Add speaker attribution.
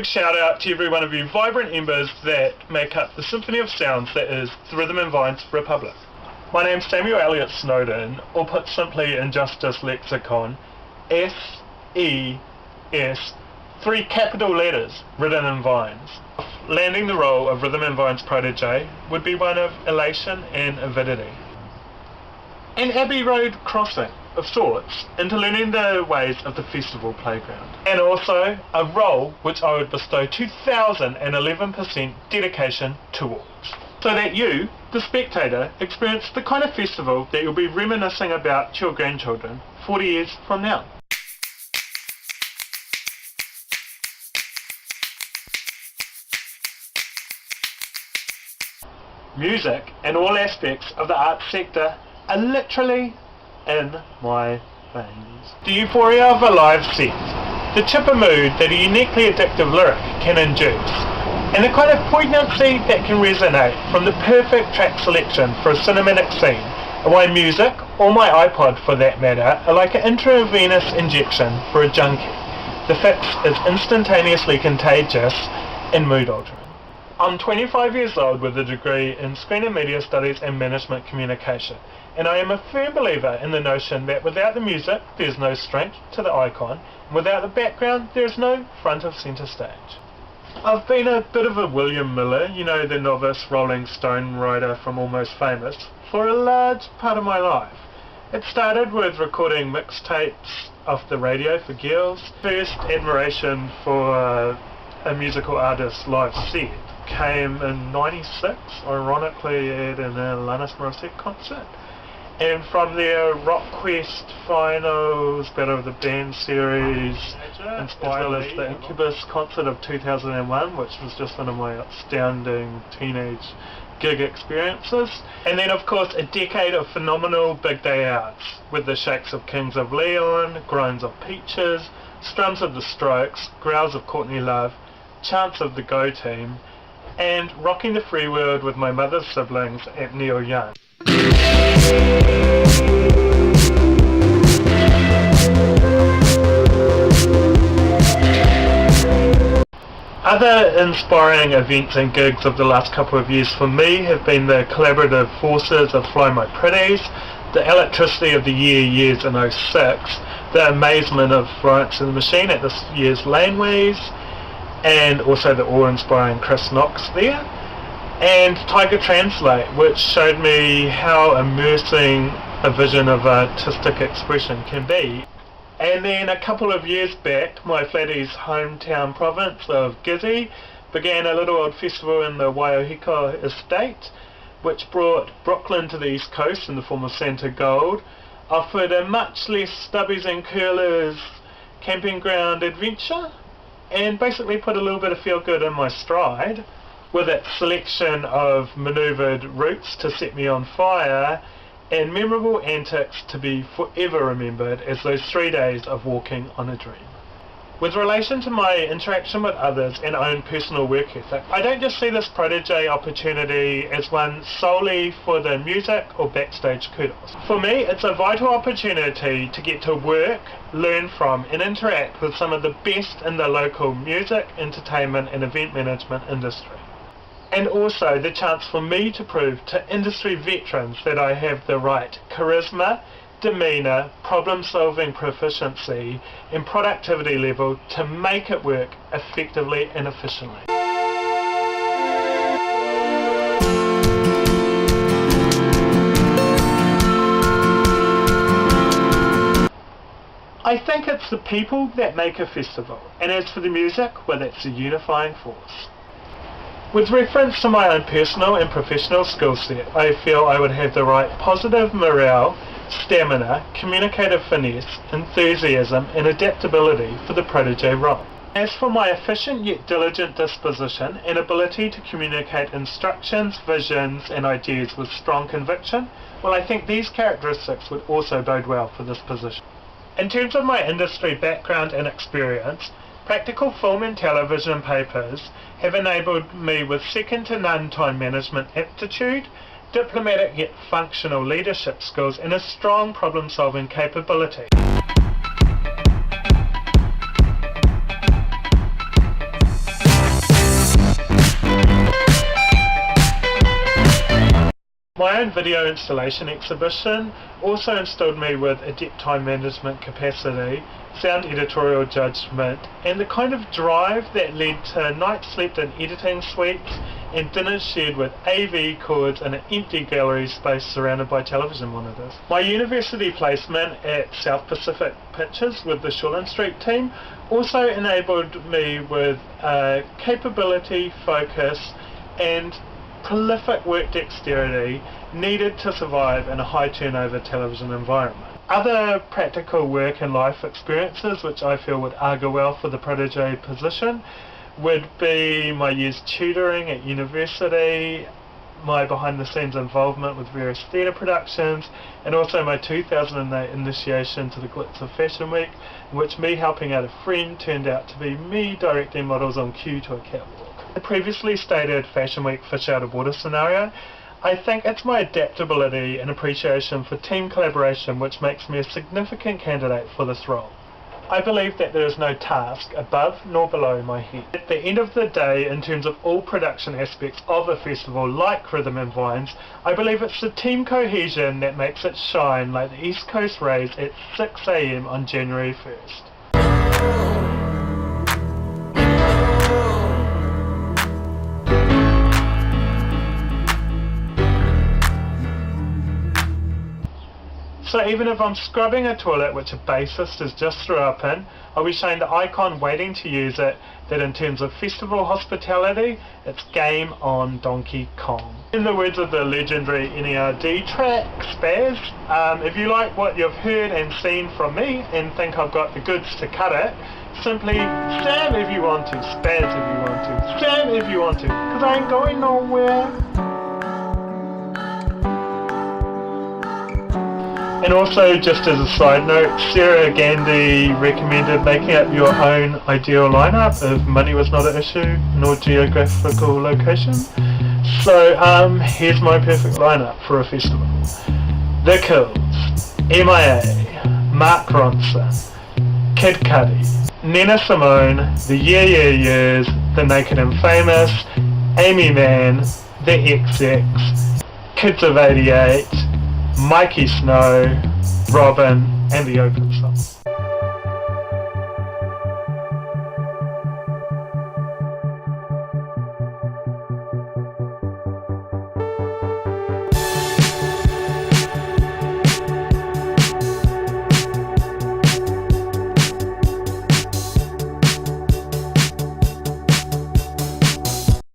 Speaker 1: big shout out to every one of you vibrant embers that make up the symphony of sounds that is the Rhythm and Vines Republic. My name's Samuel Elliot Snowden, or put simply in Justice Lexicon, S-E-S, 3 capital letters, Rhythm and Vines. Landing the role of Rhythm and Vines Protege would be one of elation and avidity. An Abbey Road crossing of sorts into learning the ways of the festival playground. And also a role which I would bestow 2011% dedication towards. So that you, the spectator, experience the kind of festival that you'll be reminiscing about to your grandchildren 40 years from now. Music and all aspects of the arts sector are literally in my veins. The euphoria of a live set, the chipper mood that a uniquely addictive lyric can induce, and the kind of poignancy that can resonate from the perfect track selection for a cinematic scene, and why music, or my iPod for that matter, are like an intravenous injection for a junkie. The fix is instantaneously contagious and mood altering. I'm 25 years old with a degree in Screen and Media Studies and Management Communication, and I am a firm believer in the notion that without the music there's no strength to the icon, and without the background there's no front of centre stage. I've been a bit of a William Miller, you know, the novice Rolling Stone writer from Almost Famous, for a large part of my life. It started with recording mixtapes off the radio for girls. First admiration for a musical artist's live set came in '96, ironically at an Alanis Morissette concert. And from there, Rock Quest Finals, Battle of the Band series, as well as the Incubus concert of 2001, which was just one of my outstanding teenage gig experiences. And then of course a decade of phenomenal big day outs, with the shakes of Kings of Leon, groans of Peaches, strums of the Strokes, growls of Courtney Love, chants of the Go Team, and rocking the free world with my mother's siblings at Neil Young. Other inspiring events and gigs of the last couple of years for me have been the collaborative forces of Fly My Pretties, the electricity of the years in '06, the amazement of Florence and the Machine at this year's Laneways, and also the awe-inspiring Chris Knox there, and Tiger Translate, which showed me how immersing a vision of artistic expression can be. And then a couple of years back, my flattie's hometown province of Gizzy began a little old festival in the Waiohika estate, which brought Brooklyn to the east coast in the form of Santa Gold, offered a much less stubbies and curlers camping ground adventure, and basically put a little bit of feel-good in my stride, with its selection of manoeuvred routes to set me on fire, and memorable antics to be forever remembered as those 3 days of walking on a dream. With relation to my interaction with others and own personal work ethic, I don't just see this Protege opportunity as one solely for the music or backstage kudos. For me, it's a vital opportunity to get to work, learn from and interact with some of the best in the local music, entertainment and event management industry. And also the chance for me to prove to industry veterans that I have the right charisma, demeanour, problem-solving proficiency and productivity level to make it work effectively and efficiently. I think it's the people that make a festival, and as for the music, well, that's a unifying force. With reference to my own personal and professional skill set, I feel I would have the right positive morale, stamina, communicative finesse, enthusiasm and adaptability for the Protege role. As for my efficient yet diligent disposition and ability to communicate instructions, visions and ideas with strong conviction, well, I think these characteristics would also bode well for this position. In terms of my industry background and experience, practical film and television papers have enabled me with second to none time management aptitude, diplomatic yet functional leadership skills and a strong problem-solving capability. My own video installation exhibition also instilled me with adept time management capacity, sound editorial judgment, and the kind of drive that led to nights slept in editing suites and dinners shared with AV cords in an empty gallery space surrounded by television monitors. My university placement at South Pacific Pictures with the Shortland Street team also enabled me with capability, focus, and prolific work dexterity needed to survive in a high turnover television environment. Other practical work and life experiences which I feel would argue well for the Protege position would be my years tutoring at university, my behind the scenes involvement with various theatre productions, and also my 2008 initiation to the glitz of Fashion Week, in which me helping out a friend turned out to be me directing models on cue to a catwalk. The previously stated Fashion Week fish out of water scenario, I think it's my adaptability and appreciation for team collaboration which makes me a significant candidate for this role. I believe that there is no task above nor below my head. At the end of the day, in terms of all production aspects of a festival like Rhythm and Vines, I believe it's the team cohesion that makes it shine like the East Coast rays at 6 AM on January 1st. So even if I'm scrubbing a toilet which a bassist has just threw up in, I'll be showing the icon waiting to use it that in terms of festival hospitality, it's game on Donkey Kong. In the words of the legendary NERD track, Spaz, if you like what you've heard and seen from me and think I've got the goods to cut it, simply stab if you want to, spaz if you want to, stab if you want to, because I ain't going nowhere. And also, just as a side note, Sarah Gandhi recommended making up your own ideal lineup if money was not an issue nor geographical location. So here's my perfect lineup for a festival. The Kills, MIA, Mark Ronson, Kid Cudi, Nina Simone, The Yeah Yeah Yeahs, The Naked and Famous, Amy Mann, The XX, Kids of 88, Mikey Snow, Robin, and the Open Song.